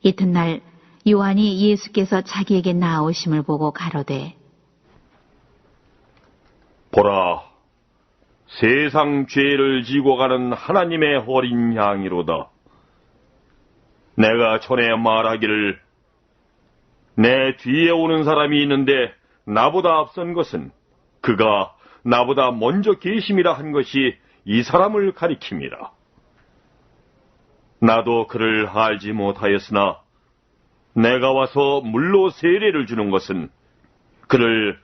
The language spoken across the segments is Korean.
이튿날 요한이 예수께서 자기에게 나아오심을 보고 가로되 보라, 세상 죄를 지고 가는 하나님의 어린 양이로다. 내가 전에 말하기를 내 뒤에 오는 사람이 있는데 나보다 앞선 것은 그가 나보다 먼저 계심이라 한 것이 이 사람을 가리킵니다. 나도 그를 알지 못하였으나 내가 와서 물로 세례를 주는 것은 그를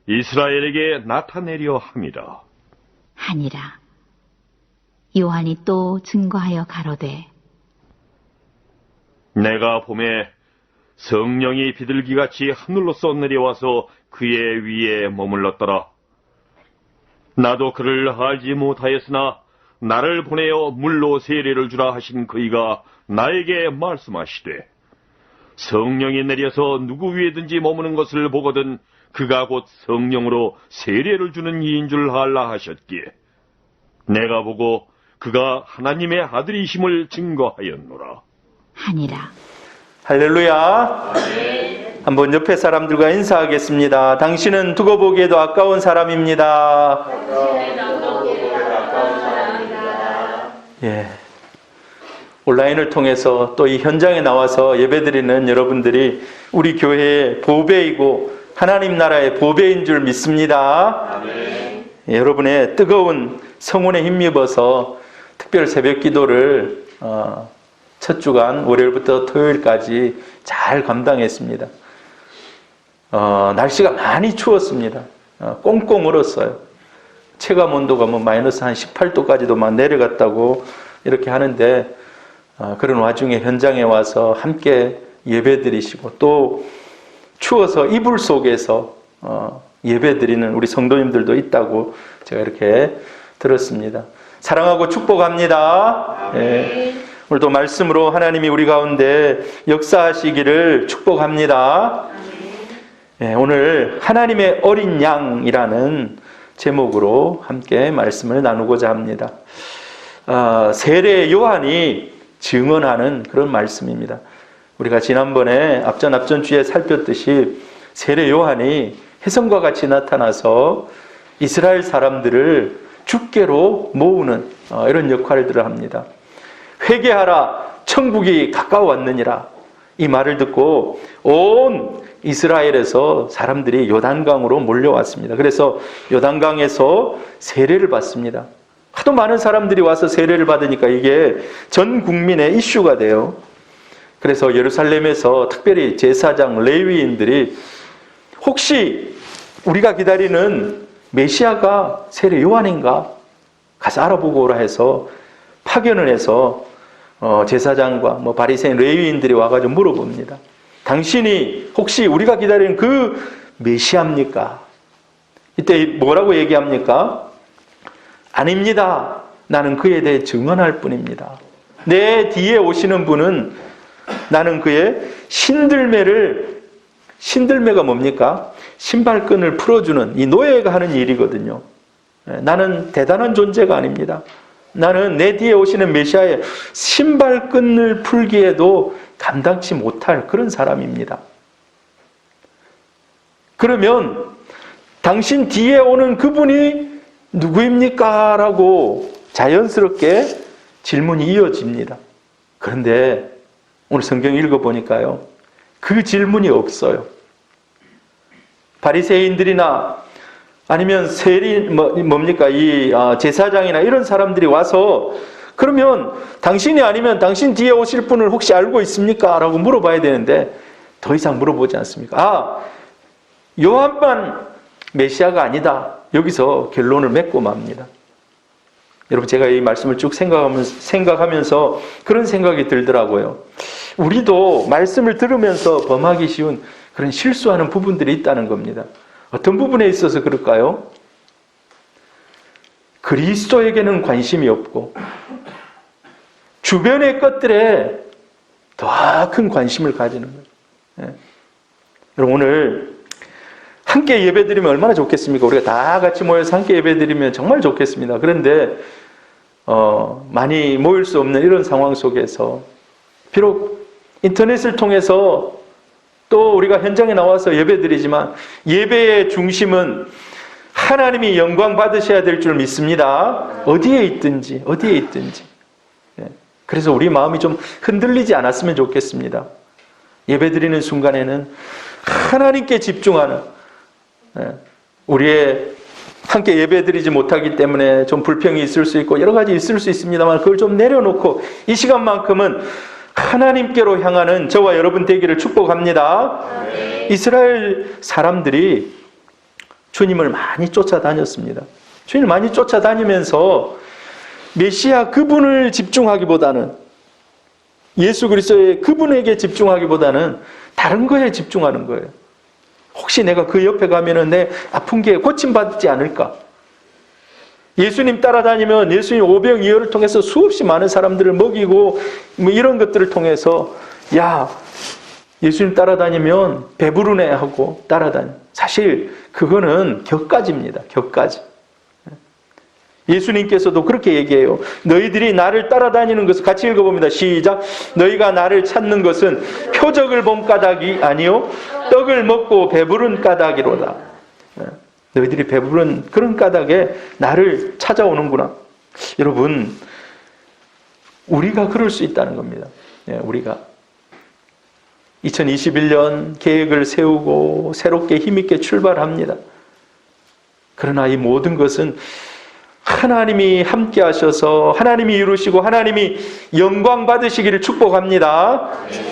이스라엘에게 나타내려 함이라. 하니라. 요한이 또 증거하여 가로되 내가 봄에 성령이 비둘기같이 하늘로서 내려와서 그의 위에 머물렀더라. 나도 그를 알지 못하였으나 나를 보내어 물로 세례를 주라 하신 그이가 나에게 말씀하시되 성령이 내려서 누구 위에든지 머무는 것을 보거든 그가 곧 성령으로 세례를 주는 이인 줄 알라 하셨기에 내가 보고 그가 하나님의 아들이심을 증거하였노라. 하니라. 할렐루야. 한번 옆에 사람들과 인사하겠습니다. 당신은 두고 보기에도 아까운 사람입니다. 예. 온라인을 통해서 또 이 현장에 나와서 예배드리는 여러분들이 우리 교회의 보배이고 하나님 나라의 보배인 줄 믿습니다. 아멘. 예, 여러분의 뜨거운 성원에 힘입어서 특별 새벽 기도를 첫 주간 월요일부터 토요일까지 잘 감당했습니다. 날씨가 많이 추웠습니다. 꽁꽁 얼었어요. 체감 온도가 마이너스 한 18도까지도 막 내려갔다고 이렇게 하는데 그런 와중에 현장에 와서 함께 예배드리시고 또 추워서 이불 속에서 예배드리는 우리 성도님들도 있다고 제가 이렇게 들었습니다. 사랑하고 축복합니다. 예. 오늘도 말씀으로 하나님이 우리 가운데 역사하시기를 축복합니다. 예, 오늘 하나님의 어린 양이라는 제목으로 함께 말씀을 나누고자 합니다. 세례 요한이 증언하는 그런 말씀입니다. 우리가 지난번에 앞전주에 살폈듯이 세례 요한이 혜성과 같이 나타나서 이스라엘 사람들을 주께로 모으는 이런 역할들을 합니다. 회개하라, 천국이 가까워왔느니라. 이 말을 듣고 온 이스라엘에서 사람들이 요단강으로 몰려왔습니다. 그래서 요단강에서 세례를 받습니다. 하도 많은 사람들이 와서 세례를 받으니까 이게 전 국민의 이슈가 돼요. 그래서 예루살렘에서 특별히 제사장, 레위인들이 혹시 우리가 기다리는 메시아가 세례 요한인가? 가서 알아보고 오라 해서 파견을 해서 제사장과 바리새인, 레위인들이 와가지고 물어봅니다. 당신이 혹시 우리가 기다리는 그 메시아입니까? 이때 뭐라고 얘기합니까? 아닙니다. 나는 그에 대해 증언할 뿐입니다. 내 뒤에 오시는 분은 나는 그의 신들매가 뭡니까? 신발끈을 풀어주는 이 노예가 하는 일이거든요. 나는 대단한 존재가 아닙니다. 나는 내 뒤에 오시는 메시아의 신발끈을 풀기에도 감당치 못할 그런 사람입니다. 그러면 당신 뒤에 오는 그분이 누구입니까? 라고 자연스럽게 질문이 이어집니다. 그런데 오늘 성경 읽어보니까요, 그 질문이 없어요. 바리새인들이나 아니면 제사장이나 이런 사람들이 와서 그러면 당신이 아니면 당신 뒤에 오실 분을 혹시 알고 있습니까? 라고 물어봐야 되는데 더 이상 물어보지 않습니까? 요한만 메시아가 아니다. 여기서 결론을 맺고 맙니다. 여러분, 제가 이 말씀을 쭉 생각하면서 그런 생각이 들더라고요. 우리도 말씀을 들으면서 범하기 쉬운 그런 실수하는 부분들이 있다는 겁니다. 어떤 부분에 있어서 그럴까요? 그리스도에게는 관심이 없고 주변의 것들에 더 큰 관심을 가지는 거예요. 예. 여러분, 오늘 함께 예배드리면 얼마나 좋겠습니까? 우리가 다 같이 모여서 함께 예배드리면 정말 좋겠습니다. 그런데 많이 모일 수 없는 이런 상황 속에서 비록 인터넷을 통해서 또 우리가 현장에 나와서 예배드리지만 예배의 중심은 하나님이 영광 받으셔야 될 줄 믿습니다. 어디에 있든지. 그래서 우리 마음이 좀 흔들리지 않았으면 좋겠습니다. 예배드리는 순간에는 하나님께 집중하는, 우리의 함께 예배드리지 못하기 때문에 좀 불평이 있을 수 있고 여러 가지 있을 수 있습니다만 그걸 좀 내려놓고 이 시간만큼은 하나님께로 향하는 저와 여러분 되기를 축복합니다. 이스라엘 사람들이 주님을 많이 쫓아다녔습니다. 주님을 많이 쫓아다니면서 메시아 그분을 집중하기보다는, 예수 그리스도의 그분에게 집중하기보다는 다른 거에 집중하는 거예요. 혹시 내가 그 옆에 가면은 내 아픈 게 고침받지 않을까? 예수님 따라다니면 예수님 오병이어를 통해서 수없이 많은 사람들을 먹이고 뭐 이런 것들을 통해서 야, 예수님 따라다니면 배부르네 하고 따라다니. 사실 그거는 격가지입니다. 격가지. 예수님께서도 그렇게 얘기해요. 너희들이 나를 따라다니는 것을 같이 읽어봅니다. 시작. 너희가 나를 찾는 것은 표적을 본 까닭이 아니요 떡을 먹고 배부른 까닭이로다. 너희들이 배부른 그런 까닭에 나를 찾아오는구나. 여러분, 우리가 그럴 수 있다는 겁니다. 우리가 2021년 계획을 세우고 새롭게 힘있게 출발합니다. 그러나 이 모든 것은 하나님이 함께 하셔서 하나님이 이루시고 하나님이 영광 받으시기를 축복합니다.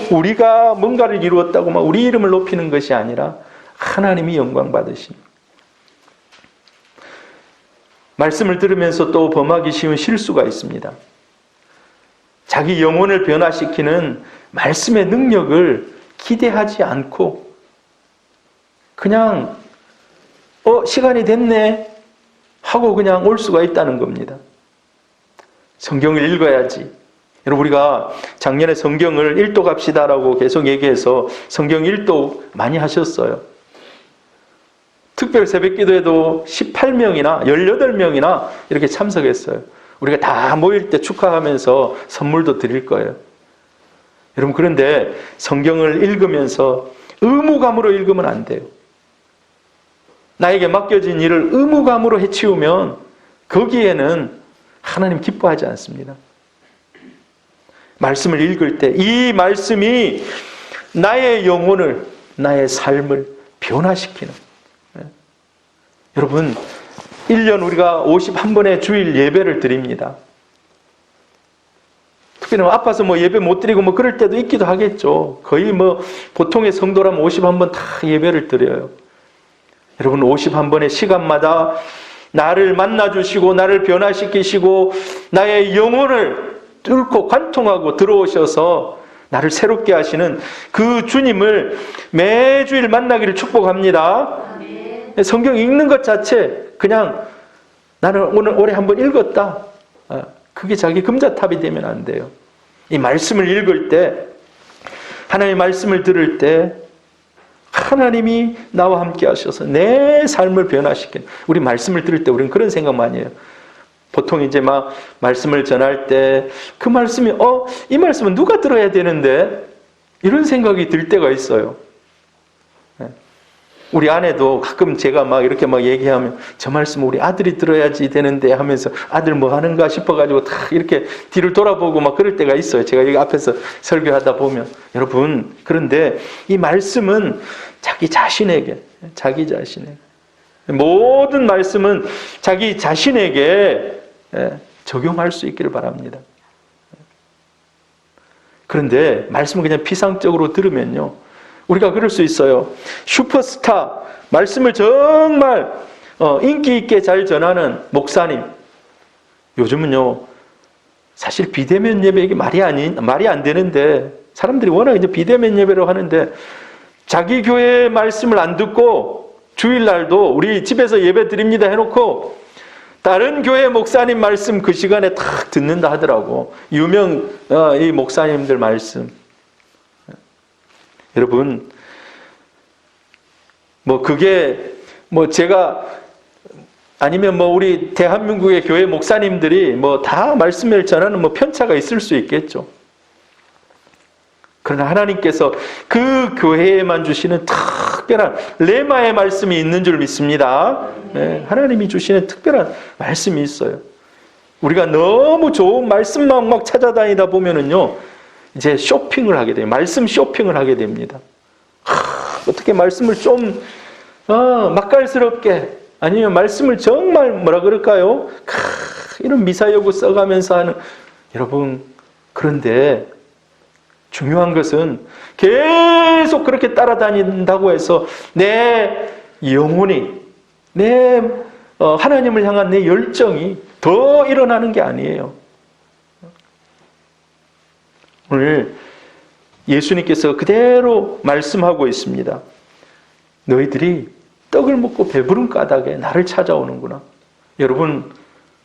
우리가 뭔가를 이루었다고 막 우리 이름을 높이는 것이 아니라 하나님이 영광 받으신. 말씀을 들으면서 또 범하기 쉬운 실수가 있습니다. 자기 영혼을 변화시키는 말씀의 능력을 기대하지 않고 그냥 시간이 됐네 하고 그냥 올 수가 있다는 겁니다. 성경을 읽어야지. 여러분, 우리가 작년에 성경을 일독 합시다라고 계속 얘기해서 성경 일독 많이 하셨어요. 특별 새벽기도에도 18명이나 18명이나 이렇게 참석했어요. 우리가 다 모일 때 축하하면서 선물도 드릴 거예요. 여러분, 그런데 성경을 읽으면서 의무감으로 읽으면 안 돼요. 나에게 맡겨진 일을 의무감으로 해치우면 거기에는 하나님 기뻐하지 않습니다. 말씀을 읽을 때 이 말씀이 나의 영혼을, 나의 삶을 변화시키는. 여러분, 1년 우리가 51번의 주일 예배를 드립니다. 특별히 아파서 예배 못 드리고 그럴 때도 있기도 하겠죠. 거의 보통의 성도라면 51번 다 예배를 드려요. 여러분, 51번의 시간마다 나를 만나주시고 나를 변화시키시고 나의 영혼을 뚫고 관통하고 들어오셔서 나를 새롭게 하시는 그 주님을 매주일 만나기를 축복합니다. 성경 읽는 것 자체 그냥 나는 오늘 올해 한번 읽었다. 그게 자기 금자탑이 되면 안 돼요. 이 말씀을 읽을 때, 하나님의 말씀을 들을 때 하나님이 나와 함께 하셔서 내 삶을 변화시키는, 우리 말씀을 들을 때 우리는 그런 생각 많이 해요. 보통 이제 말씀을 전할 때 그 말씀이 이 말씀은 누가 들어야 되는데 이런 생각이 들 때가 있어요. 우리 아내도 가끔 제가 이렇게 얘기하면 저 말씀 우리 아들이 들어야지 되는데 하면서 아들 뭐 하는가 싶어가지고 다 이렇게 뒤를 돌아보고 그럴 때가 있어요. 제가 여기 앞에서 설교하다 보면. 여러분, 그런데 이 말씀은 자기 자신에게 모든 말씀은 자기 자신에게 적용할 수 있기를 바랍니다. 그런데 말씀을 그냥 피상적으로 들으면요, 우리가 그럴 수 있어요. 슈퍼스타, 말씀을 정말 인기 있게 잘 전하는 목사님. 요즘은요, 사실 비대면 예배 이게 말이 안 되는데 사람들이 워낙 이제 비대면 예배로 하는데 자기 교회 말씀을 안 듣고 주일날도 우리 집에서 예배 드립니다 해놓고 다른 교회 목사님 말씀 그 시간에 탁 듣는다 하더라고. 유명 이 목사님들 말씀. 여러분, 그게 제가 아니면 우리 대한민국의 교회 목사님들이 다 말씀을 전하는 편차가 있을 수 있겠죠. 그러나 하나님께서 그 교회에만 주시는 특별한 레마의 말씀이 있는 줄 믿습니다. 네, 하나님이 주시는 특별한 말씀이 있어요. 우리가 너무 좋은 말씀만 막 찾아다니다 보면은요, 이제 쇼핑을 하게 돼요. 말씀 쇼핑을 하게 됩니다. 어떻게 말씀을 좀 맛깔스럽게, 아니면 말씀을 정말 뭐라 그럴까요? 이런 미사여구 써가면서 하는, 여러분, 그런데 중요한 것은 계속 그렇게 따라다닌다고 해서 내 영혼이, 내 하나님을 향한 내 열정이 더 일어나는 게 아니에요. 오늘 예수님께서 그대로 말씀하고 있습니다. 너희들이 떡을 먹고 배부른 까닭에 나를 찾아오는구나. 여러분,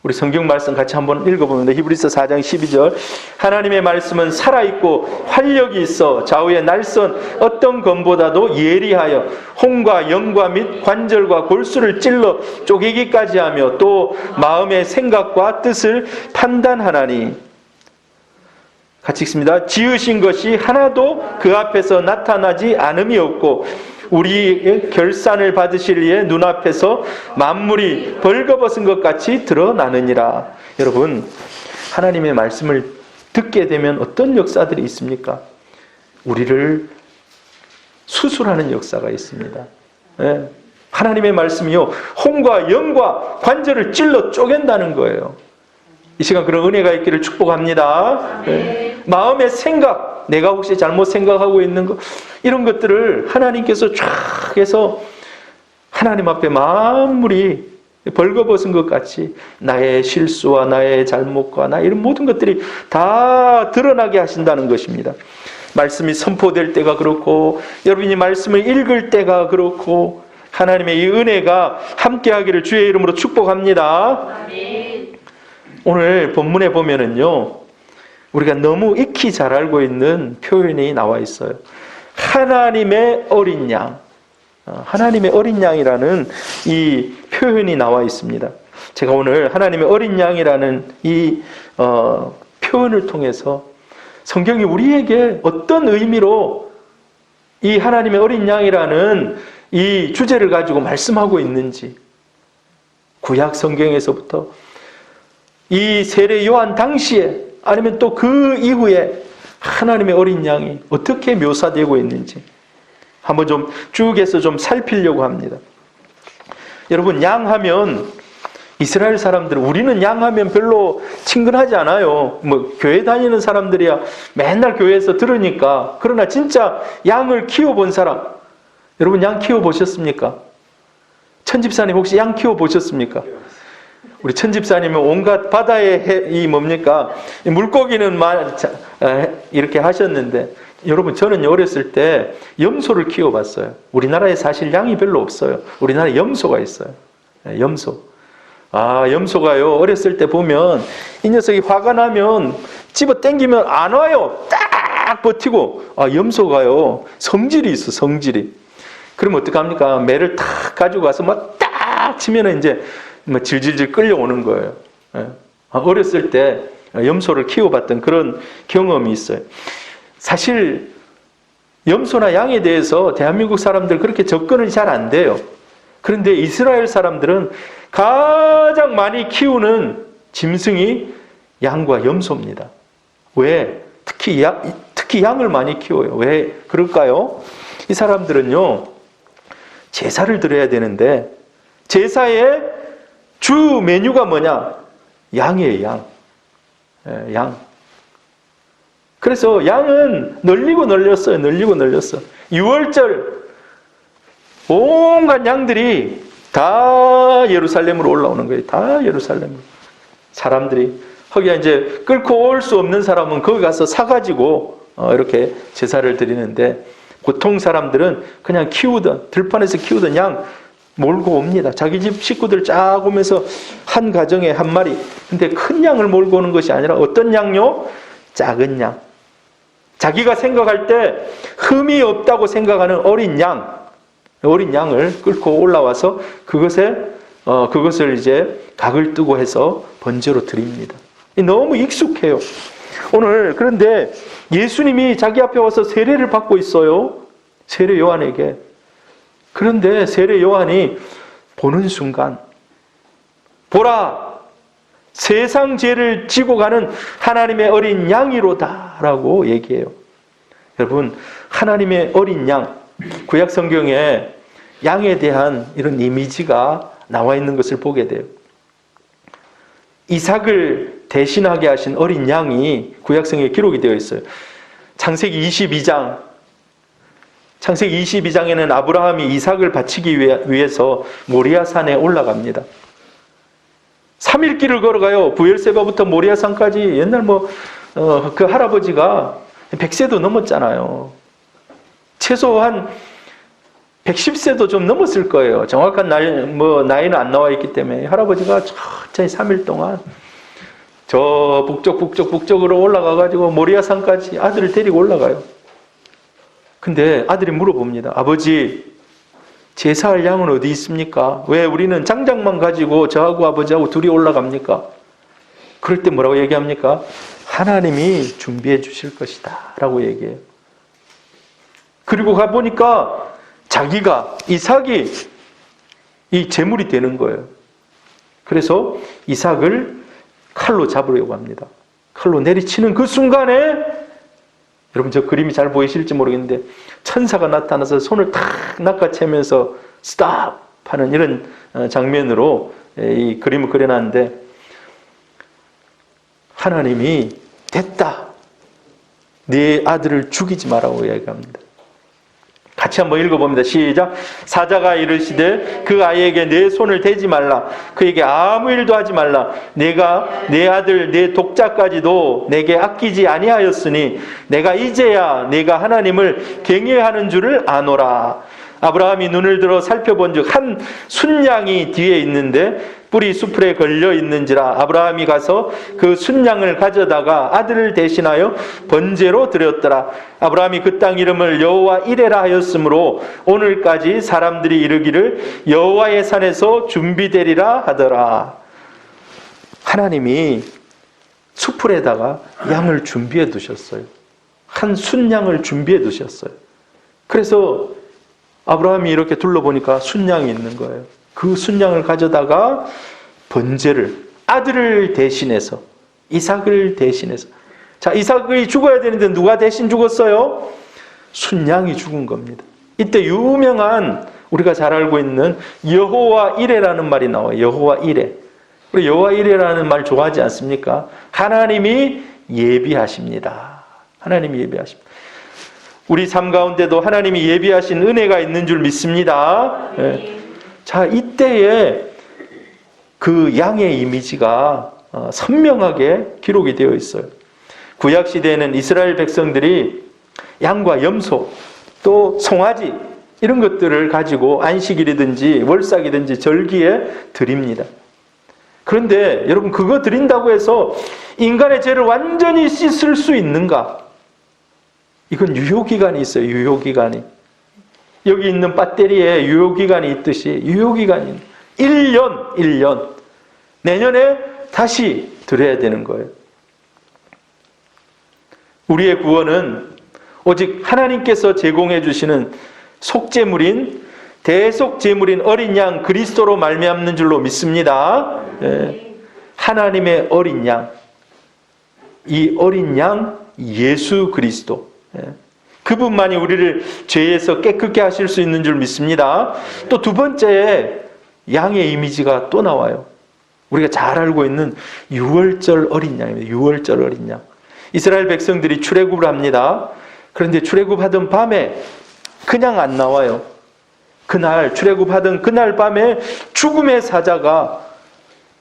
우리 성경 말씀 같이 한번 읽어보면 히브리서 4장 12절, 하나님의 말씀은 살아있고 활력이 있어 좌우의 날선 어떤 검보다도 예리하여 혼과 영과 및 관절과 골수를 찔러 쪼개기까지 하며 또 마음의 생각과 뜻을 판단하나니. 같이 읽습니다. 지으신 것이 하나도 그 앞에서 나타나지 않음이 없고 우리의 결산을 받으실 이의 눈앞에서 만물이 벌거벗은 것 같이 드러나느니라. 여러분, 하나님의 말씀을 듣게 되면 어떤 역사들이 있습니까? 우리를 수술하는 역사가 있습니다. 네. 하나님의 말씀이요, 혼과 영과 관절을 찔러 쪼갠다는 거예요. 이 시간 그런 은혜가 있기를 축복합니다. 네. 마음의 생각, 내가 혹시 잘못 생각하고 있는 것, 이런 것들을 하나님께서 쫙 해서 하나님 앞에 만물이 벌거벗은 것 같이 나의 실수와 나의 잘못과 나 이런 모든 것들이 다 드러나게 하신다는 것입니다. 말씀이 선포될 때가 그렇고, 여러분이 말씀을 읽을 때가 그렇고, 하나님의 이 은혜가 함께하기를 주의 이름으로 축복합니다. 아멘. 오늘 본문에 보면은요, 우리가 너무 익히 잘 알고 있는 표현이 나와 있어요. 하나님의 어린 양. 하나님의 어린 양이라는 이 표현이 나와 있습니다. 제가 오늘 하나님의 어린 양이라는 이 표현을 통해서 성경이 우리에게 어떤 의미로 이 하나님의 어린 양이라는 이 주제를 가지고 말씀하고 있는지, 구약 성경에서부터 이 세례 요한 당시에 아니면 또 그 이후에 하나님의 어린 양이 어떻게 묘사되고 있는지 한번 좀 쭉 해서 좀 살피려고 합니다. 여러분, 양하면 이스라엘 사람들, 우리는 양하면 별로 친근하지 않아요. 뭐 교회 다니는 사람들이야 맨날 교회에서 들으니까. 그러나 진짜 양을 키워본 사람, 여러분 양 키워보셨습니까? 천집사님 혹시 양 키워보셨습니까? 우리 천집사님은 온갖 바다의 이 뭡니까? 물고기는 이렇게 하셨는데, 여러분 저는 어렸을 때 염소를 키워봤어요. 우리나라에 사실 양이 별로 없어요. 우리나라에 염소가 있어요. 염소. 염소가요, 어렸을 때 보면 이 녀석이 화가 나면 집어 당기면 안 와요. 딱 버티고. 염소가요, 성질이 있어, 성질이. 그러면 어떡합니까? 매를 탁 가지고 가서 막 딱 치면은 이제 질질질 끌려오는 거예요. 어렸을 때 염소를 키워봤던 그런 경험이 있어요. 사실 염소나 양에 대해서 대한민국 사람들 그렇게 접근이 잘 안 돼요. 그런데 이스라엘 사람들은 가장 많이 키우는 짐승이 양과 염소입니다. 왜? 특히 양을 많이 키워요. 왜 그럴까요? 이 사람들은요, 제사를 드려야 되는데 제사의 주 메뉴가 뭐냐? 양이에요, 양. 그래서 양은 널리고 널렸어요. 널리고 널렸어. 6월절 온갖 양들이 다 예루살렘으로 올라오는 거예요. 다 예루살렘으로. 사람들이 거기에 이제 끌고 올 수 없는 사람은 거기 가서 사가지고 이렇게 제사를 드리는데, 보통 사람들은 그냥 키우던, 들판에서 키우던 양 몰고 옵니다. 자기 집 식구들 쫙 오면서 한 가정에 한 마리. 근데 큰 양을 몰고 오는 것이 아니라 어떤 양요? 작은 양. 자기가 생각할 때 흠이 없다고 생각하는 어린 양을 끌고 올라와서 그것을 이제 각을 뜨고 해서 번제로 드립니다. 너무 익숙해요. 오늘 그런데 예수님이 자기 앞에 와서 세례를 받고 있어요. 세례 요한에게. 그런데 세례 요한이 보는 순간, 보라! 세상 죄를 지고 가는 하나님의 어린 양이로다 라고 얘기해요. 여러분, 하나님의 어린 양, 구약 성경에 양에 대한 이런 이미지가 나와 있는 것을 보게 돼요. 이삭을 대신하게 하신 어린 양이 구약성에 기록이 되어 있어요. 창세기 22장, 창세기 22장에는 아브라함이 이삭을 바치기 위해서 모리아산에 올라갑니다. 3일 길을 걸어가요. 부엘세바부터 모리아산까지. 옛날 그 할아버지가 100세도 넘었잖아요. 최소한 110세도 좀 넘었을 거예요. 정확한 나이는 안 나와 있기 때문에 할아버지가 천천히 3일 동안 저 북쪽으로 올라가가지고 모리아산까지 아들을 데리고 올라가요. 근데 아들이 물어봅니다. 아버지, 제사할 양은 어디 있습니까? 왜 우리는 장작만 가지고 저하고 아버지하고 둘이 올라갑니까? 그럴 때 뭐라고 얘기합니까? 하나님이 준비해 주실 것이다 라고 얘기해요. 그리고 가보니까 자기가, 이삭이 이 제물이 되는 거예요. 그래서 이삭을 칼로 잡으려고 합니다. 칼로 내리치는 그 순간에, 여러분 저 그림이 잘 보이실지 모르겠는데 천사가 나타나서 손을 탁 낚아채면서 스탑 하는 이런 장면으로 이 그림을 그려놨는데, 하나님이 됐다, 네 아들을 죽이지 마라고 얘기합니다. 같이 한번 읽어봅니다. 시작. 사자가 이르시되 그 아이에게 내 손을 대지 말라. 그에게 아무 일도 하지 말라. 내가 내 아들 내 독자까지도 내게 아끼지 아니하였으니 내가 이제야 내가 하나님을 경외하는 줄을 아노라. 아브라함이 눈을 들어 살펴본즉 한 순양이 뒤에 있는데 뿔이 수풀에 걸려 있는지라. 아브라함이 가서 그 순양을 가져다가 아들을 대신하여 번제로 드렸더라. 아브라함이 그 땅 이름을 여호와 이레라 하였으므로 오늘까지 사람들이 이르기를 여호와의 산에서 준비되리라 하더라. 하나님이 수풀에다가 양을 준비해 두셨어요. 한 순양을 준비해 두셨어요. 그래서 아브라함이 이렇게 둘러보니까 순양이 있는 거예요. 그 순양을 가져다가 번제를, 아들을 대신해서, 이삭을 대신해서. 자, 이삭이 죽어야 되는데 누가 대신 죽었어요? 순양이 죽은 겁니다. 이때 유명한, 우리가 잘 알고 있는 여호와 이레라는 말이 나와요. 여호와 이레. 우리 여호와 이레라는 말 좋아하지 않습니까? 하나님이 예비하십니다. 하나님이 예비하십니다. 우리 삶 가운데도 하나님이 예비하신 은혜가 있는 줄 믿습니다. 네. 자, 이때에 그 양의 이미지가 선명하게 기록이 되어 있어요. 구약 시대에는 이스라엘 백성들이 양과 염소, 또 송아지 이런 것들을 가지고 안식일이든지 월삭이든지 절기에 드립니다. 그런데 여러분, 그거 드린다고 해서 인간의 죄를 완전히 씻을 수 있는가? 이건 유효기간이 있어요. 유효기간이. 여기 있는 배터리에 유효기간이 있듯이 유효기간이 1년. 내년에 다시 드려야 되는 거예요. 우리의 구원은 오직 하나님께서 제공해 주시는 속죄물인, 대속죄물인 어린 양 그리스도로 말미암는 줄로 믿습니다. 하나님의 어린 양, 이 어린 양 예수 그리스도, 그분만이 우리를 죄에서 깨끗게 하실 수 있는 줄 믿습니다. 또 두 번째 양의 이미지가 또 나와요. 우리가 잘 알고 있는 유월절 어린 양입니다. 유월절 어린 양. 이스라엘 백성들이 출애굽을 합니다. 그런데 출애굽하던 밤에 그냥 안 나와요. 그날 출애굽하던 그날 밤에 죽음의 사자가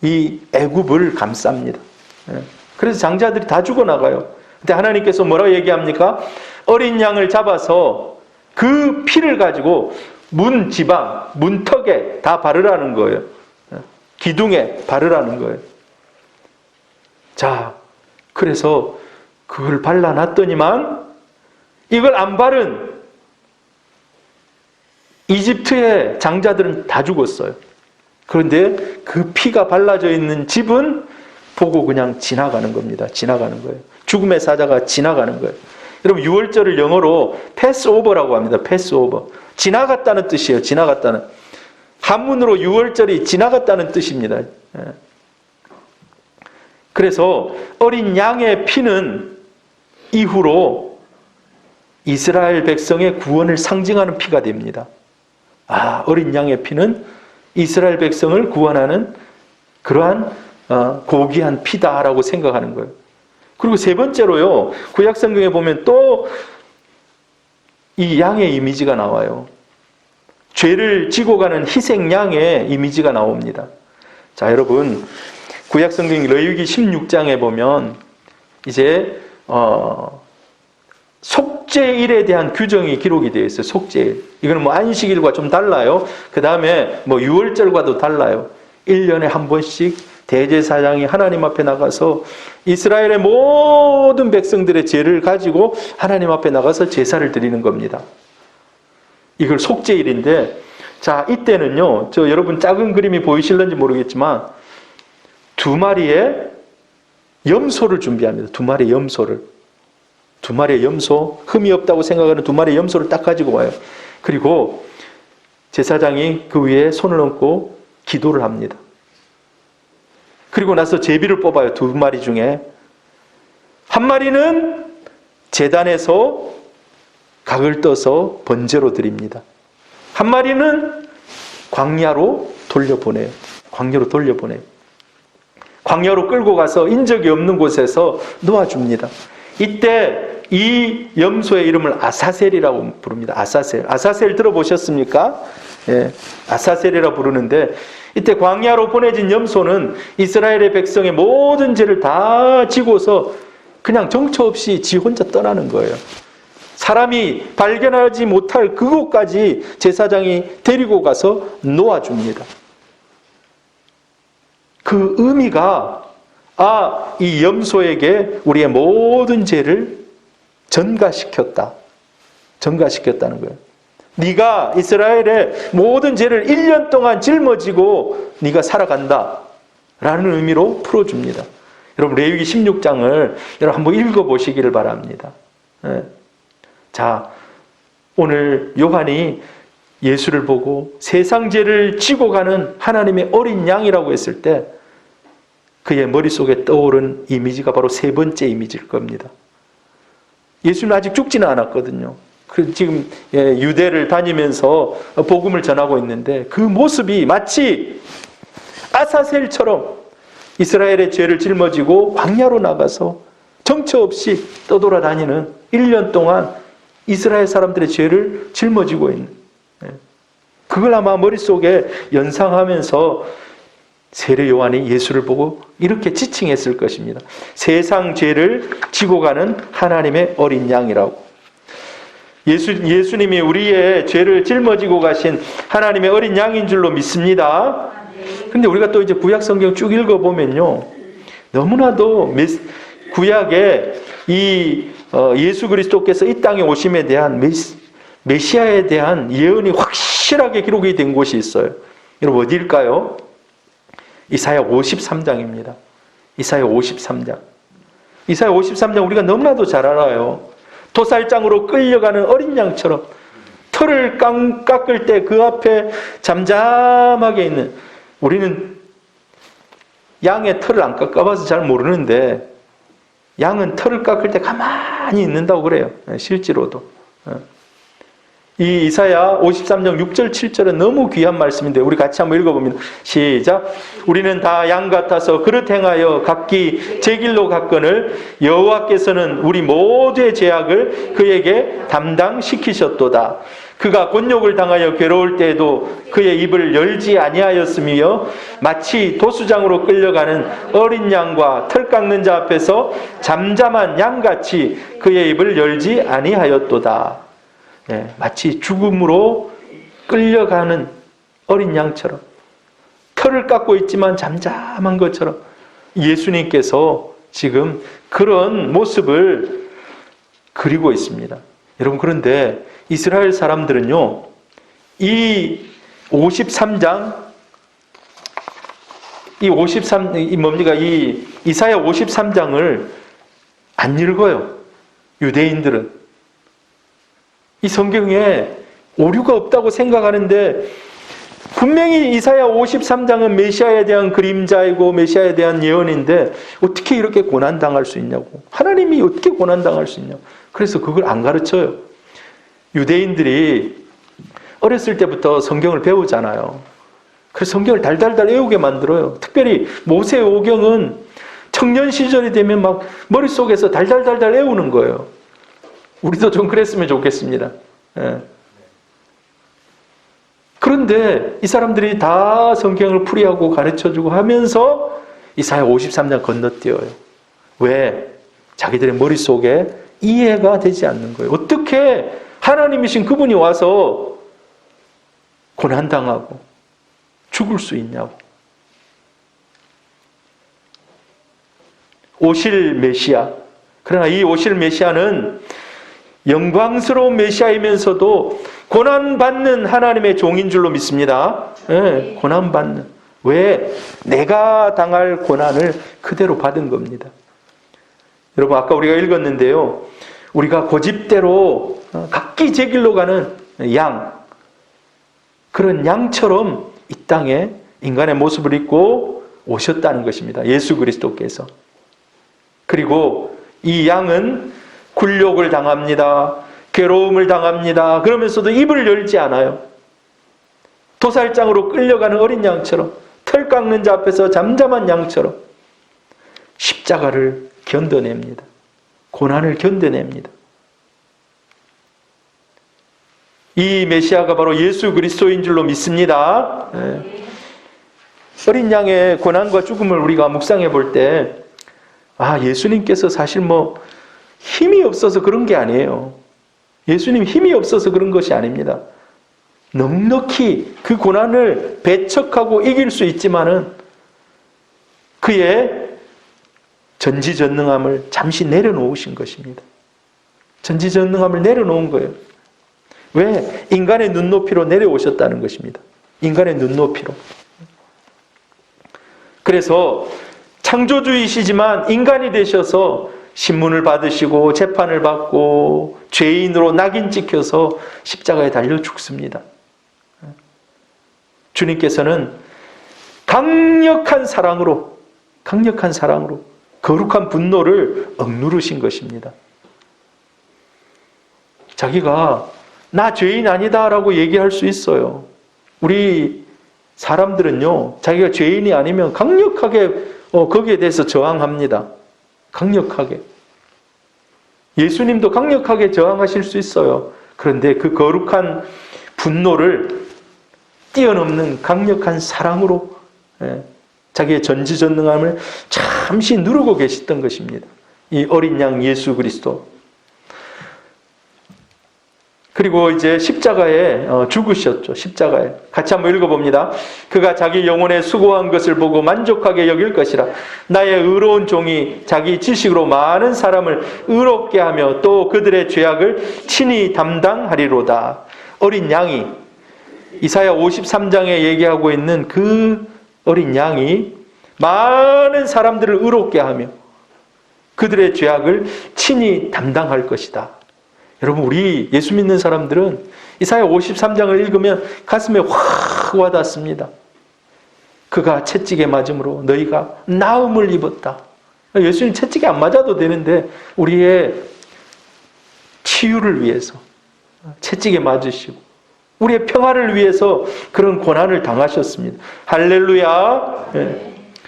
이 애굽을 감쌉니다. 그래서 장자들이 다 죽어나가요. 근데 하나님께서 뭐라고 얘기합니까? 어린 양을 잡아서 그 피를 가지고 문 지방, 문턱에 다 바르라는 거예요. 기둥에 바르라는 거예요. 자, 그래서 그걸 발라놨더니만 이걸 안 바른 이집트의 장자들은 다 죽었어요. 그런데 그 피가 발라져 있는 집은 보고 그냥 지나가는 겁니다. 지나가는 거예요. 죽음의 사자가 지나가는 거예요. 여러분 유월절을 영어로 패스오버라고 합니다. 패스오버. 지나갔다는 뜻이에요. 지나갔다는. 한문으로 유월절이 지나갔다는 뜻입니다. 그래서 어린 양의 피는 이후로 이스라엘 백성의 구원을 상징하는 피가 됩니다. 어린 양의 피는 이스라엘 백성을 구원하는 그러한 고귀한 피다라고 생각하는 거예요. 그리고 세 번째로요, 구약 성경에 보면 또 이 양의 이미지가 나와요. 죄를 지고 가는 희생 양의 이미지가 나옵니다. 자, 여러분, 구약 성경 레위기 16장에 보면 이제 속죄일에 대한 규정이 기록이 되어 있어요. 속죄일. 이거는 뭐 안식일과 좀 달라요. 그 다음에 뭐 유월절과도 달라요. 1년에 한 번씩 대제사장이 하나님 앞에 나가서 이스라엘의 모든 백성들의 죄를 가지고 하나님 앞에 나가서 제사를 드리는 겁니다. 이걸 속죄일인데, 자, 이때는요, 여러분 작은 그림이 보이실런지 모르겠지만, 2마리의 염소를 준비합니다. 2마리의 염소를. 2마리의 염소, 흠이 없다고 생각하는 2마리의 염소를 딱 가지고 와요. 그리고 제사장이 그 위에 손을 얹고 기도를 합니다. 그리고 나서 제비를 뽑아요. 2마리 중에. 한 마리는 제단에서 각을 떠서 번제로 드립니다. 한 마리는 광야로 돌려보내요. 광야로 돌려보내요. 광야로 끌고 가서 인적이 없는 곳에서 놓아줍니다. 이때 이 염소의 이름을 아사셀이라고 부릅니다. 아사셀. 아사셀 들어보셨습니까? 예, 아사셀이라 부르는데, 이때 광야로 보내진 염소는 이스라엘의 백성의 모든 죄를 다 지고서 그냥 정처 없이 지 혼자 떠나는 거예요. 사람이 발견하지 못할 그곳까지 제사장이 데리고 가서 놓아줍니다. 그 의미가 이 염소에게 우리의 모든 죄를 전가시켰다. 전가시켰다는 거예요. 네가 이스라엘의 모든 죄를 1년 동안 짊어지고 네가 살아간다 라는 의미로 풀어줍니다. 여러분 레위기 16장을 여러분 한번 읽어보시기를 바랍니다. 자, 오늘 요한이 예수를 보고 세상 죄를 지고 가는 하나님의 어린 양이라고 했을 때 그의 머릿속에 떠오른 이미지가 바로 세 번째 이미지일 겁니다. 예수는 아직 죽지는 않았거든요. 지금 유대를 다니면서 복음을 전하고 있는데 그 모습이 마치 아사셀처럼 이스라엘의 죄를 짊어지고 광야로 나가서 정처 없이 떠돌아다니는 1년 동안 이스라엘 사람들의 죄를 짊어지고 있는, 그걸 아마 머릿속에 연상하면서 세례 요한이 예수를 보고 이렇게 지칭했을 것입니다. 세상 죄를 지고 가는 하나님의 어린 양이라고. 예수님이 우리의 죄를 짊어지고 가신 하나님의 어린 양인 줄로 믿습니다. 근데 우리가 또 이제 구약 성경 쭉 읽어보면요, 너무나도 구약에 이 예수 그리스도께서 이 땅에 오심에 대한 메시아에 대한 예언이 확실하게 기록이 된 곳이 있어요. 여러분 어디일까요? 이사야 53장입니다. 이사야 53장. 이사야 53장 우리가 너무나도 잘 알아요. 도살장으로 끌려가는 어린 양처럼 털을 깎을 때 그 앞에 잠잠하게 있는, 우리는 양의 털을 안 깎아봐서 잘 모르는데 양은 털을 깎을 때 가만히 있는다고 그래요. 실제로도. 이 이사야 53장 6절 7절은 너무 귀한 말씀인데 우리 같이 한번 읽어봅니다. 시작. 우리는 다 양 같아서 그릇 행하여 각기 제 길로 갔거늘 여호와께서는 우리 모두의 죄악을 그에게 담당시키셨도다. 그가 곤욕을 당하여 괴로울 때에도 그의 입을 열지 아니하였으며 마치 도수장으로 끌려가는 어린 양과 털 깎는 자 앞에서 잠잠한 양같이 그의 입을 열지 아니하였도다. 마치 죽음으로 끌려가는 어린 양처럼 털을 깎고 있지만 잠잠한 것처럼 예수님께서 지금 그런 모습을 그리고 있습니다. 여러분, 그런데 이스라엘 사람들은요, 이 53장, 이 이사야 53장을 안 읽어요. 유대인들은 이 성경에 오류가 없다고 생각하는데 분명히 이사야 53장은 메시아에 대한 그림자이고 메시아에 대한 예언인데 어떻게 이렇게 고난당할 수 있냐고. 하나님이 어떻게 고난당할 수 있냐고. 그래서 그걸 안 가르쳐요. 유대인들이 어렸을 때부터 성경을 배우잖아요. 그래서 성경을 달달달 외우게 만들어요. 특별히 모세오경은 청년 시절이 되면 막 머릿속에서 달달달달 외우는 거예요. 우리도 좀 그랬으면 좋겠습니다. 예. 그런데 이 사람들이 다 성경을 풀이하고 가르쳐주고 하면서 이사야 53장 건너뛰어요. 왜? 자기들의 머릿속에 이해가 되지 않는 거예요. 어떻게 하나님이신 그분이 와서 고난당하고 죽을 수 있냐고. 오실 메시아. 그러나 이 오실 메시아는 영광스러운 메시아이면서도 고난받는 하나님의 종인 줄로 믿습니다. 네, 고난받는. 왜? 내가 당할 고난을 그대로 받은 겁니다. 여러분, 아까 우리가 읽었는데요. 우리가 고집대로 각기 제 길로 가는 양, 그런 양처럼 이 땅에 인간의 모습을 입고 오셨다는 것입니다. 예수 그리스도께서. 그리고 이 양은 굴욕을 당합니다. 괴로움을 당합니다. 그러면서도 입을 열지 않아요. 도살장으로 끌려가는 어린 양처럼, 털 깎는 자 앞에서 잠잠한 양처럼 십자가를 견뎌냅니다. 고난을 견뎌냅니다. 이 메시아가 바로 예수 그리스도인 줄로 믿습니다. 네. 어린 양의 고난과 죽음을 우리가 묵상해 볼 때, 예수님께서 사실 힘이 없어서 그런 게 아니에요. 예수님 힘이 없어서 그런 것이 아닙니다. 넉넉히 그 고난을 배척하고 이길 수 있지만은 그의 전지전능함을 잠시 내려놓으신 것입니다. 전지전능함을 내려놓은 거예요. 왜? 인간의 눈높이로 내려오셨다는 것입니다. 인간의 눈높이로. 그래서 창조주이시지만 인간이 되셔서 신문을 받으시고 재판을 받고 죄인으로 낙인 찍혀서 십자가에 달려 죽습니다. 주님께서는 강력한 사랑으로 거룩한 분노를 억누르신 것입니다. 자기가 나 죄인 아니다라고 얘기할 수 있어요. 우리 사람들은요, 자기가 죄인이 아니면 강력하게 거기에 대해서 저항합니다. 강력하게. 예수님도 강력하게 저항하실 수 있어요. 그런데 그 거룩한 분노를 뛰어넘는 강력한 사랑으로 자기의 전지전능함을 잠시 누르고 계셨던 것입니다. 이 어린 양 예수 그리스도. 그리고 이제 십자가에 죽으셨죠. 십자가에. 같이 한번 읽어봅니다. 그가 자기 영혼에 수고한 것을 보고 만족하게 여길 것이라. 나의 의로운 종이 자기 지식으로 많은 사람을 의롭게 하며 또 그들의 죄악을 친히 담당하리로다. 어린 양이, 이사야 53장에 얘기하고 있는 그 어린 양이 많은 사람들을 의롭게 하며 그들의 죄악을 친히 담당할 것이다. 여러분, 우리 예수 믿는 사람들은 이사야 53장을 읽으면 가슴에 확 와닿습니다. 그가 채찍에 맞음으로 너희가 나음을 입었다. 예수님 채찍에 안 맞아도 되는데 우리의 치유를 위해서 채찍에 맞으시고 우리의 평화를 위해서 그런 고난을 당하셨습니다. 할렐루야.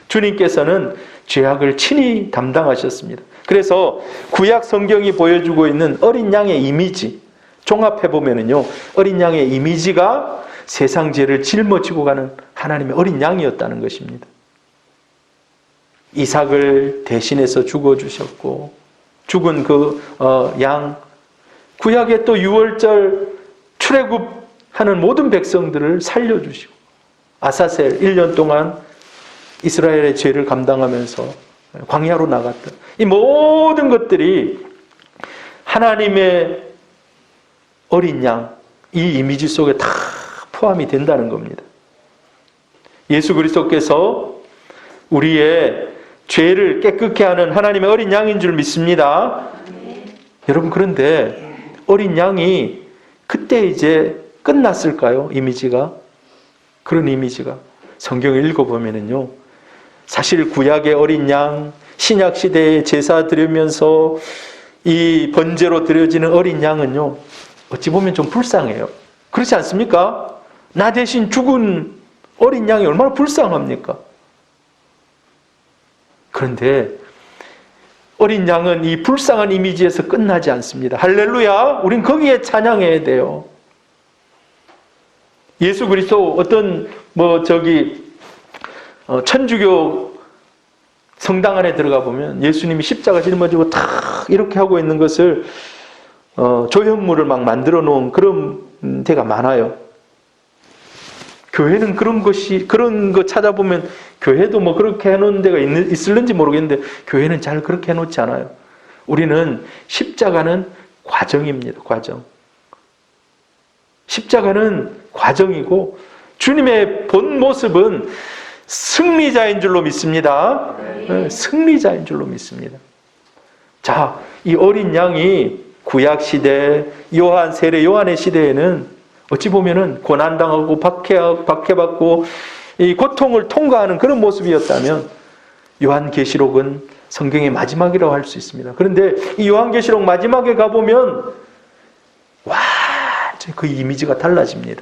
주님께서는 죄악을 친히 담당하셨습니다. 그래서 구약 성경이 보여주고 있는 어린 양의 이미지, 종합해보면요, 어린 양의 이미지가 세상 죄를 짊어지고 가는 하나님의 어린 양이었다는 것입니다. 이삭을 대신해서 죽어주셨고, 죽은 그 양, 구약의 또 유월절 출애굽하는 모든 백성들을 살려주시고, 아사셀 1년 동안 이스라엘의 죄를 감당하면서 광야로 나갔던 이 모든 것들이 하나님의 어린 양, 이 이미지 속에 다 포함이 된다는 겁니다. 예수 그리스도께서 우리의 죄를 깨끗게 하는 하나님의 어린 양인 줄 믿습니다. 여러분, 그런데 어린 양이 그때 이제 끝났을까요? 이미지가? 그런 이미지가. 성경을 읽어보면은요, 사실 구약의 어린 양, 신약 시대에 제사 드리면서 이 번제로 드려지는 어린 양은요, 어찌 보면 좀 불쌍해요. 그렇지 않습니까? 나 대신 죽은 어린 양이 얼마나 불쌍합니까? 그런데 어린 양은 이 불쌍한 이미지에서 끝나지 않습니다. 할렐루야! 우린 거기에 찬양해야 돼요. 예수 그리스도 어떤 천주교 성당 안에 들어가 보면 예수님이 십자가 짊어지고 탁 이렇게 하고 있는 것을 조형물을 막 만들어 놓은 그런 데가 많아요. 교회는 그런 거 찾아보면 교회도 뭐 그렇게 해놓은 데가 있을는지 모르겠는데 교회는 잘 그렇게 해놓지 않아요. 우리는 십자가는 과정입니다. 과정. 십자가는 과정이고 주님의 본 모습은 승리자인 줄로 믿습니다. 네, 승리자인 줄로 믿습니다. 자, 이 어린 양이 구약 시대, 세례 요한의 시대에는 어찌 보면은 고난당하고 박해받고 이 고통을 통과하는 그런 모습이었다면 요한계시록은 성경의 마지막이라고 할 수 있습니다. 그런데 이 요한계시록 마지막에 가보면 완전히 그 이미지가 달라집니다.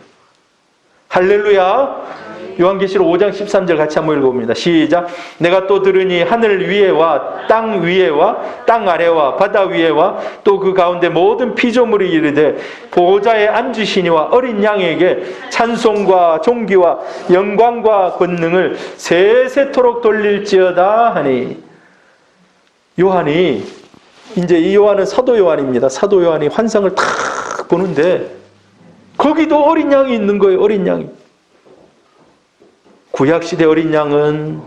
할렐루야! 요한계시록 5장 13절 같이 한번 읽어봅니다. 시작! 내가 또 들으니 하늘 위에와 땅 위에와 땅 아래와 바다 위에와 또 그 가운데 모든 피조물이 이르되 보호자에 앉으시니와 어린 양에게 찬송과 존귀와 영광과 권능을 세세토록 돌릴지어다 하니. 요한이 이제 이 요한은 사도 요한입니다. 사도 요한이 환상을 탁 보는데 거기도 어린 양이 있는 거예요. 어린 양이. 구약시대 어린 양은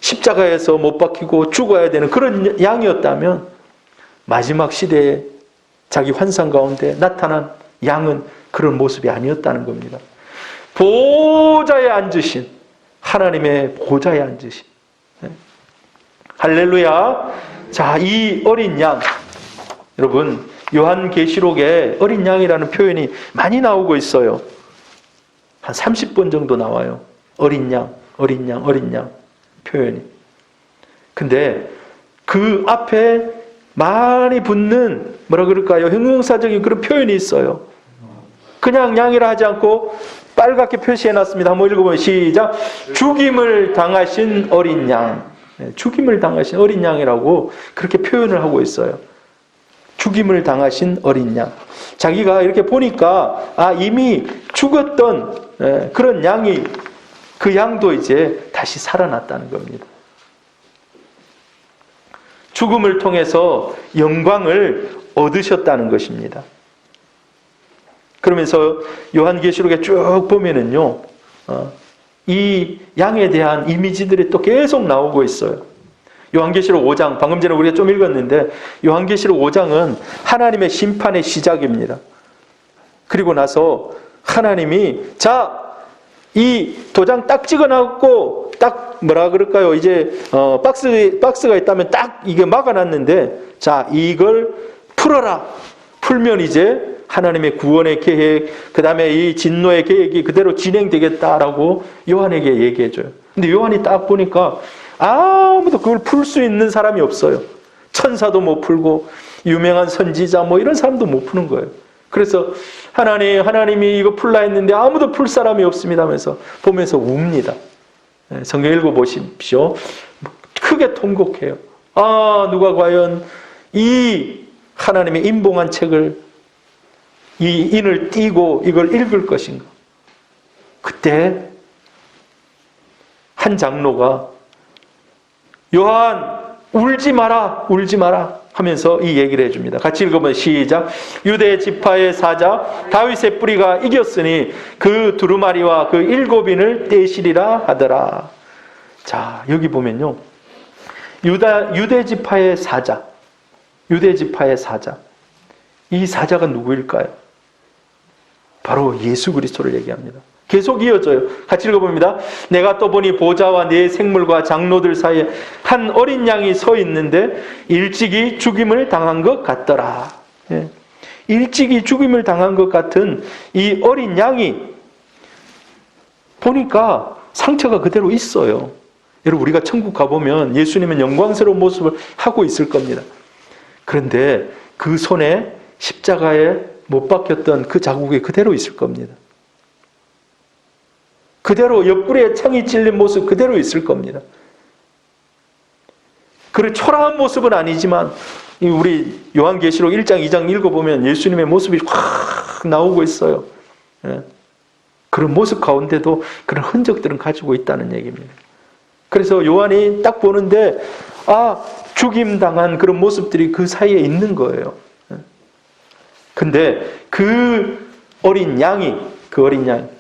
십자가에서 못 박히고 죽어야 되는 그런 양이었다면 마지막 시대에 자기 환상 가운데 나타난 양은 그런 모습이 아니었다는 겁니다. 보좌에 앉으신, 하나님의 보좌에 앉으신. 할렐루야. 자, 이 어린 양, 여러분 요한계시록에 어린 양이라는 표현이 많이 나오고 있어요. 한 30번 정도 나와요. 어린 양, 어린 양, 어린 양 표현이. 근데 그 앞에 많이 붙는 형용사적인 그런 표현이 있어요. 그냥 양이라 하지 않고 빨갛게 표시해놨습니다. 한번 읽어보면 시작! 죽임을 당하신 어린 양. 죽임을 당하신 어린 양이라고 그렇게 표현을 하고 있어요. 죽임을 당하신 어린 양. 자기가 이렇게 보니까 이미 죽었던 그런 양이, 그 양도 이제 다시 살아났다는 겁니다. 죽음을 통해서 영광을 얻으셨다는 것입니다. 그러면서 요한계시록에 쭉 보면은요, 이 양에 대한 이미지들이 또 계속 나오고 있어요. 요한계시록 5장, 방금 전에 우리가 좀 읽었는데 요한계시록 5장은 하나님의 심판의 시작입니다. 그리고 나서 하나님이 이 도장 딱 찍어놨고 딱 이제 박스가 있다면 딱 이게 막아놨는데 이걸 풀어라. 풀면 이제 하나님의 구원의 계획, 그 다음에 이 진노의 계획이 그대로 진행되겠다라고 요한에게 얘기해줘요. 근데 요한이 딱 보니까 아무도 그걸 풀 수 있는 사람이 없어요. 천사도 못 풀고 유명한 선지자 이런 사람도 못 푸는 거예요. 그래서 하나님이 이거 풀라 했는데 아무도 풀 사람이 없습니다 하면서 보면서 웁니다. 성경 읽어보십시오. 크게 통곡해요. 누가 과연 이 하나님의 임봉한 책을, 이 인을 띄고 이걸 읽을 것인가. 그때 한 장로가 요한 울지 마라, 울지 마라 하면서 이 얘기를 해줍니다. 같이 읽어보면 시작! 유대 지파의 사자 다윗의 뿌리가 이겼으니 그 두루마리와 그 7인을 떼시리라 하더라. 자, 여기 보면요, 유대 지파의 사자, 이 사자가 누구일까요? 바로 예수 그리스도를 얘기합니다. 계속 이어져요. 같이 읽어봅니다. 내가 또 보니 보좌와 네 생물과 장로들 사이에 한 어린 양이 서 있는데 일찍이 죽임을 당한 것 같더라. 예. 일찍이 죽임을 당한 것 같은 이 어린 양이 보니까 상처가 그대로 있어요. 여러분, 우리가 천국 가보면 예수님은 영광스러운 모습을 하고 있을 겁니다. 그런데 그 손에 십자가에 못 박혔던 그 자국이 그대로 있을 겁니다. 그대로 옆구리에 창이 찔린 모습 그대로 있을 겁니다. 그런 초라한 모습은 아니지만 우리 요한계시록 1장 2장 읽어보면 예수님의 모습이 확 나오고 있어요. 예. 그런 모습 가운데도 그런 흔적들은 가지고 있다는 얘기입니다. 그래서 요한이 딱 보는데 죽임당한 그런 모습들이 그 사이에 있는 거예요. 근데 그 어린 양이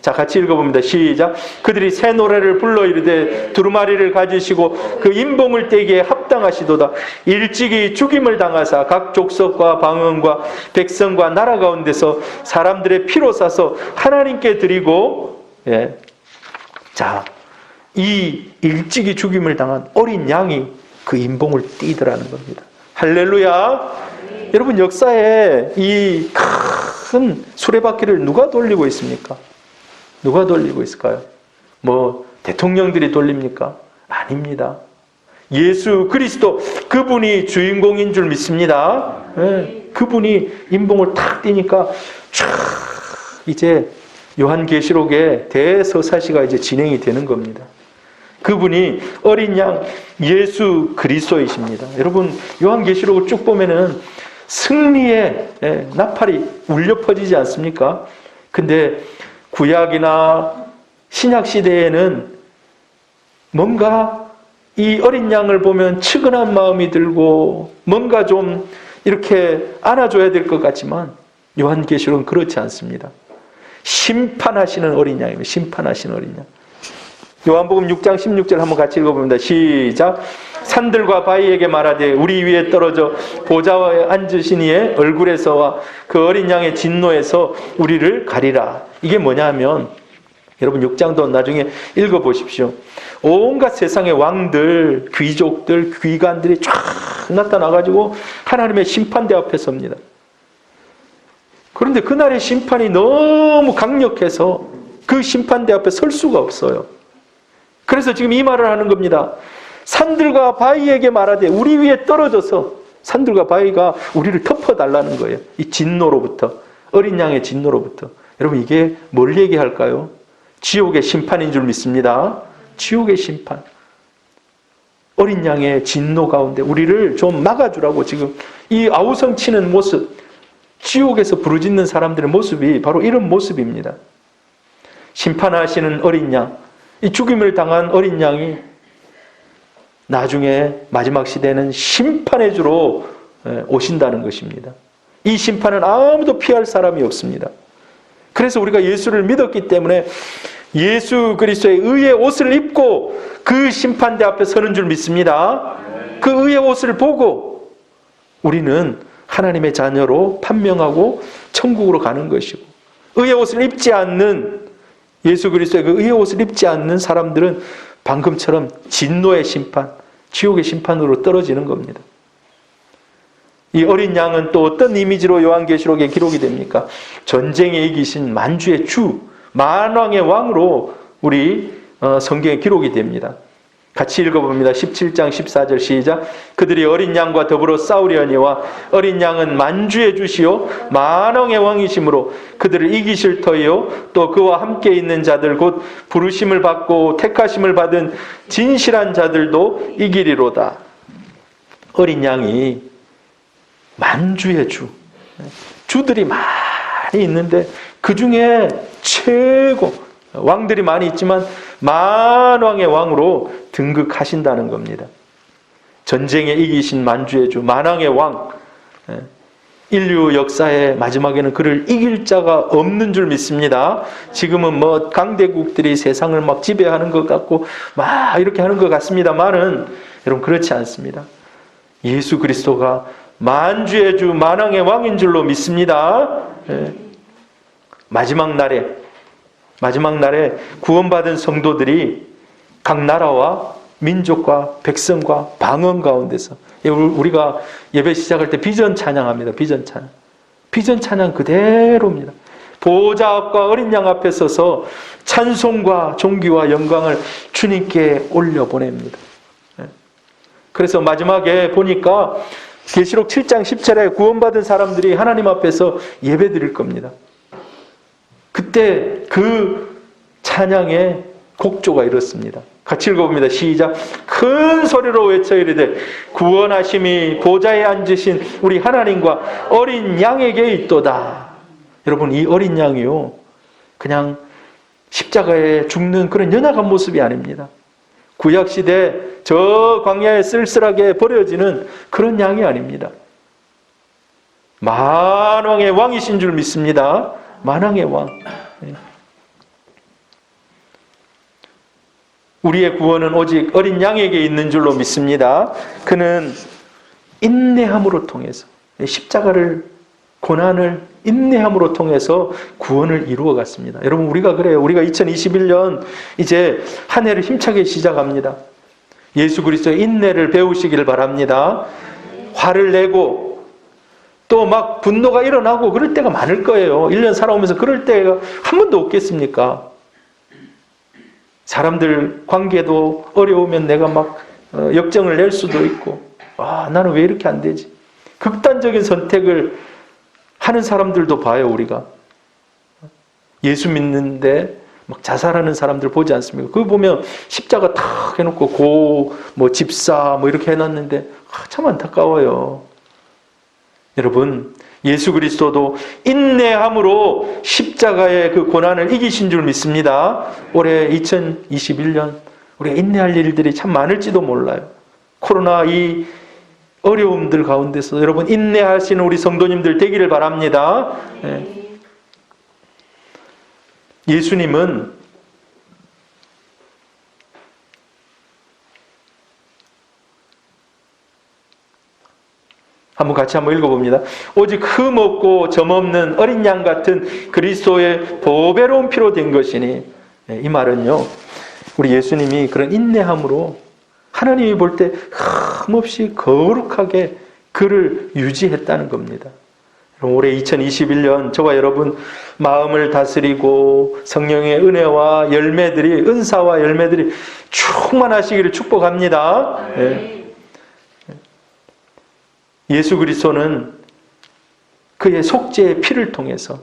자, 같이 읽어봅니다. 시작. 그들이 새 노래를 불러 이르되 두루마리를 가지시고 그 인봉을 떼기에 합당하시도다. 일찍이 죽임을 당하사 각 족속과 방언과 백성과 나라 가운데서 사람들의 피로 싸서 하나님께 드리고, 예. 자, 이 일찍이 죽임을 당한 어린 양이 그 인봉을 띠더라는 겁니다. 할렐루야. 여러분, 역사에 이 큰 수레바퀴를 누가 돌리고 있습니까? 누가 돌리고 있을까요? 대통령들이 돌립니까? 아닙니다. 예수 그리스도, 그분이 주인공인 줄 믿습니다. 네, 그분이 인봉을 탁 띄니까 이제 요한계시록의 대서사시가 이제 진행이 되는 겁니다. 그분이 어린 양 예수 그리스도이십니다. 여러분, 요한계시록을 쭉 보면은 승리의 나팔이 울려 퍼지지 않습니까? 근데 구약이나 신약 시대에는 뭔가 이 어린 양을 보면 측은한 마음이 들고 뭔가 좀 이렇게 안아줘야 될 것 같지만 요한계시록은 그렇지 않습니다. 심판하시는 어린 양입니다. 심판하시는 어린 양. 요한복음 6장 16절 한번 같이 읽어봅니다. 시작. 산들과 바위에게 말하되 우리 위에 떨어져 보좌에 앉으신 이의 얼굴에서와 그 어린 양의 진노에서 우리를 가리라. 이게 뭐냐면, 여러분 6장도 나중에 읽어보십시오. 온갖 세상의 왕들, 귀족들, 귀관들이 쫙 나타나가지고 하나님의 심판대 앞에 섭니다. 그런데 그날의 심판이 너무 강력해서 그 심판대 앞에 설 수가 없어요. 그래서 지금 이 말을 하는 겁니다. 산들과 바위에게 말하되 우리 위에 떨어져서, 산들과 바위가 우리를 덮어달라는 거예요. 이 진노로부터, 어린 양의 진노로부터. 여러분, 이게 뭘 얘기할까요? 지옥의 심판인 줄 믿습니다. 지옥의 심판. 어린 양의 진노 가운데 우리를 좀 막아주라고 지금 이 아우성치는 모습, 지옥에서 부르짖는 사람들의 모습이 바로 이런 모습입니다. 심판하시는 어린 양, 이 죽임을 당한 어린 양이 나중에 마지막 시대는 심판의 주로 오신다는 것입니다. 이 심판은 아무도 피할 사람이 없습니다. 그래서 우리가 예수를 믿었기 때문에 예수 그리스도의 의의 옷을 입고 그 심판대 앞에 서는 줄 믿습니다. 그 의의 옷을 보고 우리는 하나님의 자녀로 판명하고 천국으로 가는 것이고, 의의 옷을 입지 않는, 예수 그리스도의 그 의의 옷을 입지 않는 사람들은 방금처럼 진노의 심판, 지옥의 심판으로 떨어지는 겁니다. 이 어린 양은 또 어떤 이미지로 요한계시록에 기록이 됩니까? 전쟁에 이기신 만주의 주, 만왕의 왕으로 우리 성경에 기록이 됩니다. 같이 읽어봅니다. 17장 14절 시작. 그들이 어린 양과 더불어 싸우려니와 어린 양은 만주의 주시요 만왕의 왕이시므로 그들을 이기실 터이요 또 그와 함께 있는 자들 곧 부르심을 받고 택하심을 받은 진실한 자들도 이기리로다. 어린 양이 만주의 주, 주들이 많이 있는데 그 중에 최고, 왕들이 많이 있지만 만왕의 왕으로 등극하신다는 겁니다. 전쟁에 이기신 만주의 주, 만왕의 왕. 인류 역사의 마지막에는 그를 이길 자가 없는 줄 믿습니다. 지금은 강대국들이 세상을 막 지배하는 것 같고 막 이렇게 하는 것 같습니다만은 여러분, 그렇지 않습니다. 예수 그리스도가 만주의 주, 만왕의 왕인 줄로 믿습니다. 마지막 날에 구원받은 성도들이 각 나라와 민족과 백성과 방언 가운데서, 우리가 예배 시작할 때 비전 찬양합니다. 비전 찬양. 비전 찬양 그대로입니다. 보좌 앞과 어린 양 앞에 서서 찬송과 존귀와 영광을 주님께 올려보냅니다. 그래서 마지막에 보니까 계시록 7장 10절에 구원받은 사람들이 하나님 앞에서 예배드릴 겁니다. 그때 그 찬양의 곡조가 이렇습니다. 같이 읽어봅니다. 시작. 큰 소리로 외쳐 이르되 구원하심이 보좌에 앉으신 우리 하나님과 어린 양에게 있도다. 여러분, 이 어린 양이요, 그냥 십자가에 죽는 그런 연약한 모습이 아닙니다. 구약시대 저 광야에 쓸쓸하게 버려지는 그런 양이 아닙니다. 만왕의 왕이신 줄 믿습니다. 만왕의 왕. 우리의 구원은 오직 어린 양에게 있는 줄로 믿습니다. 그는 인내함으로 통해서, 십자가를, 고난을 인내함으로 통해서 구원을 이루어 갔습니다. 여러분, 우리가 그래요. 우리가 2021년 이제 한 해를 힘차게 시작합니다. 예수 그리스도의 인내를 배우시기를 바랍니다. 화를 내고 또 막 분노가 일어나고 그럴 때가 많을 거예요. 1년 살아오면서 그럴 때가 한 번도 없겠습니까? 사람들 관계도 어려우면 내가 막 역정을 낼 수도 있고, 나는 왜 이렇게 안 되지? 극단적인 선택을 하는 사람들도 봐요, 우리가. 예수 믿는데 막 자살하는 사람들 보지 않습니까? 그거 보면 십자가 탁 해놓고 집사 이렇게 해놨는데 참 안타까워요. 여러분, 예수 그리스도도 인내함으로 십자가의 그 고난을 이기신 줄 믿습니다. 올해 2021년 우리가 인내할 일들이 참 많을지도 몰라요. 코로나 이 어려움들 가운데서 여러분 인내하시는 우리 성도님들 되기를 바랍니다. 예수님은 같이 한번 읽어봅니다. 오직 흠 없고 점 없는 어린 양 같은 그리스도의 보배로운 피로 된 것이니, 이 말은요, 우리 예수님이 그런 인내함으로 하나님이 볼 때 흠없이 거룩하게 그를 유지했다는 겁니다. 올해 2021년 저와 여러분 마음을 다스리고 성령의 은혜와 열매들이, 은사와 열매들이 충만하시기를 축복합니다. 예수 그리스도는 그의 속죄의 피를 통해서,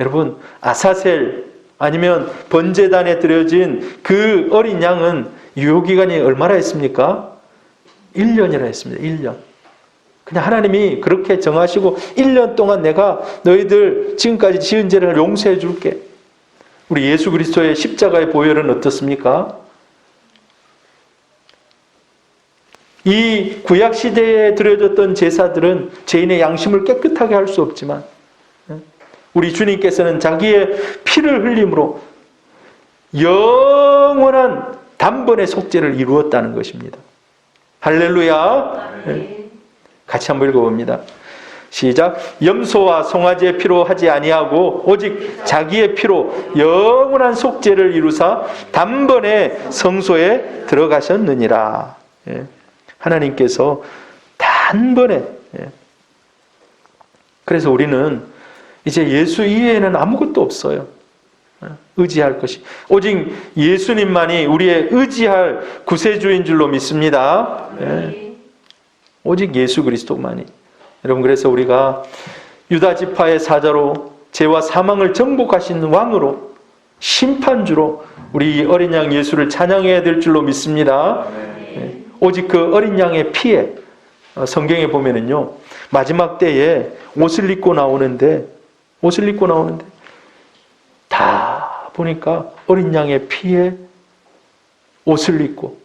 여러분, 아사셀 아니면 번제단에 드려진 그 어린 양은 유효기간이 얼마나 했습니까? 1년이라 했습니다. 1년. 그냥 하나님이 그렇게 정하시고 1년 동안 내가 너희들 지금까지 지은 죄를 용서해 줄게. 우리 예수 그리스도의 십자가의 보혈은 어떻습니까? 이 구약시대에 드려졌던 제사들은 죄인의 양심을 깨끗하게 할 수 없지만 우리 주님께서는 자기의 피를 흘림으로 영원한 단번에 속죄를 이루었다는 것입니다. 할렐루야. 같이 한번 읽어봅니다. 시작. 염소와 송아지의 피로 하지 아니하고 오직 자기의 피로 영원한 속죄를 이루사 단번에 성소에 들어가셨느니라. 하나님께서 단번에. 그래서 우리는 이제 예수 이외에는 아무것도 없어요. 의지할 것이. 오직 예수님만이 우리의 의지할 구세주인 줄로 믿습니다. 오직 예수 그리스도만이. 여러분, 그래서 우리가 유다 지파의 사자로 죄와 사망을 정복하신 왕으로, 심판주로 우리 어린 양 예수를 찬양해야 될 줄로 믿습니다. 오직 그 어린 양의 피에, 성경에 보면은요, 마지막 때에 옷을 입고 나오는데 다 보니까 어린 양의 피에 옷을 입고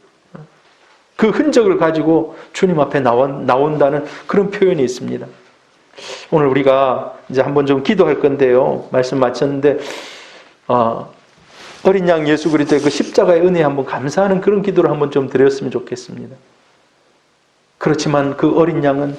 그 흔적을 가지고 주님 앞에 나온다는 그런 표현이 있습니다. 오늘 우리가 이제 한번 좀 기도할 건데요. 말씀 마쳤는데 어린 양 예수 그리스도의 그 십자가의 은혜에 한번 감사하는 그런 기도를 한번 좀 드렸으면 좋겠습니다. 그렇지만 그 어린 양은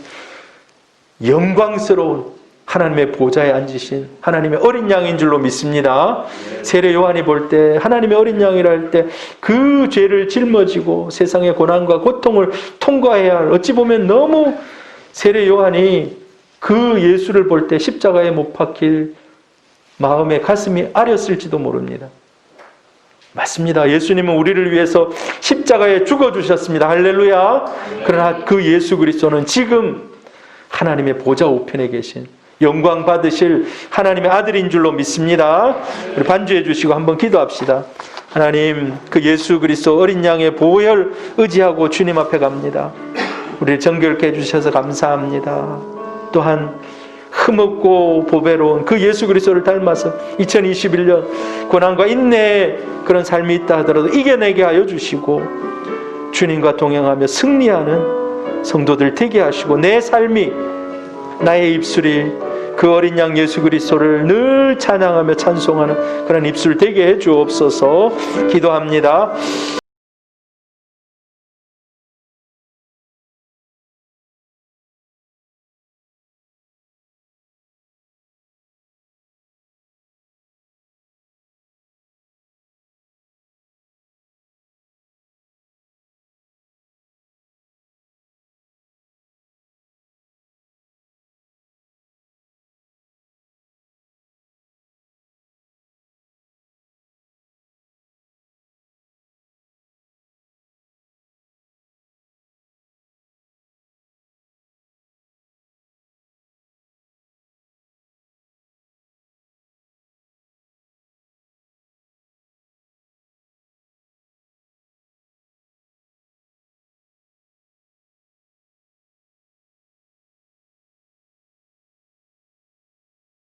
영광스러운 하나님의 보좌에 앉으신 하나님의 어린 양인 줄로 믿습니다. 세례 요한이 볼 때 하나님의 어린 양이라 할 때 그 죄를 짊어지고 세상의 고난과 고통을 통과해야 할, 어찌 보면 너무 세례 요한이 그 예수를 볼 때 십자가에 못 박힐 마음에 가슴이 아렸을지도 모릅니다. 맞습니다. 예수님은 우리를 위해서 십자가에 죽어주셨습니다. 할렐루야. 그러나 그 예수 그리스도는 지금 하나님의 보좌 우편에 계신 영광 받으실 하나님의 아들인 줄로 믿습니다. 우리 반주해 주시고 한번 기도합시다. 하나님, 그 예수 그리스도 어린 양의 보혈 의지하고 주님 앞에 갑니다. 우리를 정결케 해주셔서 감사합니다. 또한 흠없고 보배로운 그 예수 그리스도를 닮아서 2021년 고난과 인내의 그런 삶이 있다 하더라도 이겨내게 하여 주시고 주님과 동행하며 승리하는 성도들 되게 하시고 내 삶이, 나의 입술이 그 어린 양 예수 그리스도를 늘 찬양하며 찬송하는 그런 입술 되게 해 주옵소서. 기도합니다.